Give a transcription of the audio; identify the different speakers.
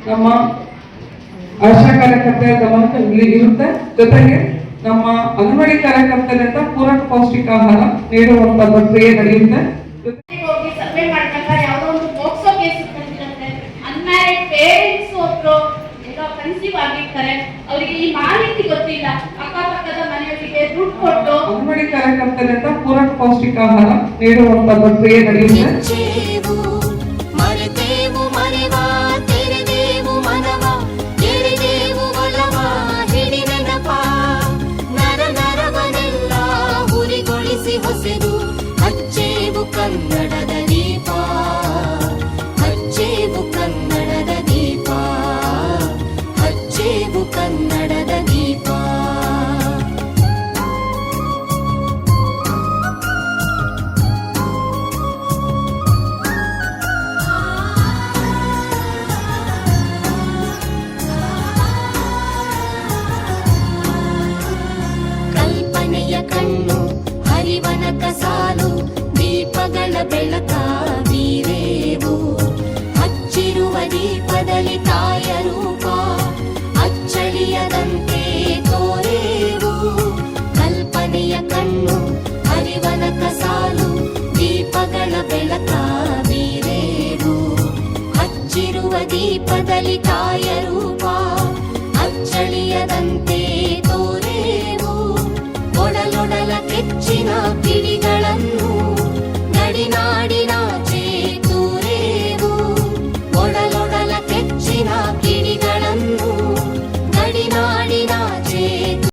Speaker 1: ನಮ್ಮ ಆಶಾ ಕಾರ್ಯಕರ್ತೆಯ ಗಮನ ಇರುತ್ತೆ. ಜೊತೆಗೆ ನಮ್ಮ ಅಂಗನವಾಡಿ ಕಾರ್ಯಕರ್ತರಿಂದ ಪೂರಕ ಪೌಷ್ಟಿಕ ಆಹಾರ ನೀಡುವಂತ ಪ್ರಕ್ರಿಯೆ ನಡೆಯುತ್ತೆ.
Speaker 2: ಹೋಗಿ ಸರ್ವೆ ಮಾಡಿದಾಗ ಯಾವುದೋ ಒಂದು ಪೋಕ್ಸೋ ಕೇಸ್ ಬಂದಿರುತ್ತೆ, ಅನ್ಮ್ಯಾರಿಡ್ ಪೇರೆಂಟ್ಸ್ ಒಬ್ರು ಏನೋ ಕನ್ಸೀವ್ ಆಗಿರ್ತಾರೆ, ಅವರಿಗೆ ಈ ಮಾಹಿತಿ ಗೊತ್ತಿಲ್ಲ, ಅಕ್ಕಪಕ್ಕದ ಮನೆಯವರಿಗೆ ದುಡ್ಡು ಕೊಟ್ಟು
Speaker 1: ಅಂಗನವಾಡಿ ಕಾರ್ಯಕರ್ತರಿಂದ ಪೂರಕ ಪೌಷ್ಟಿಕ ಆಹಾರ ನೀಡುವಂತ ಪ್ರಕ್ರಿಯೆ ನಡೆಯುತ್ತೆ.
Speaker 3: ಕನ್ನಡದ ದೀಪ ಹಚ್ಚೇವು, ಕನ್ನಡದ ದೀಪ ಹಚ್ಚೇವು, ಕನ್ನಡದ ದೀಪ. ಕಲ್ಪನೆಯ ಕಣ್ಣು ಹರಿವನ ಕಸಾಲು, ದೀಪಗಳ ಬೆಳಕ ಬೀರೇವು, ಹಚ್ಚಿರುವ ದೀಪದಲ್ಲಿ ತಾಯ ರೂಪ ಅಚ್ಚಳಿಯದಂತೆ ತೋರೇವು. ಕಲ್ಪನೆಯ ಕಣ್ಣು ಹರಿವನ ಕಸಾಲು, ದೀಪಗಳ ಬೆಳಕ ಬೀರೇವು, ಹಚ್ಚಿರುವ ದೀಪದಲ್ಲಿ ತಾಯ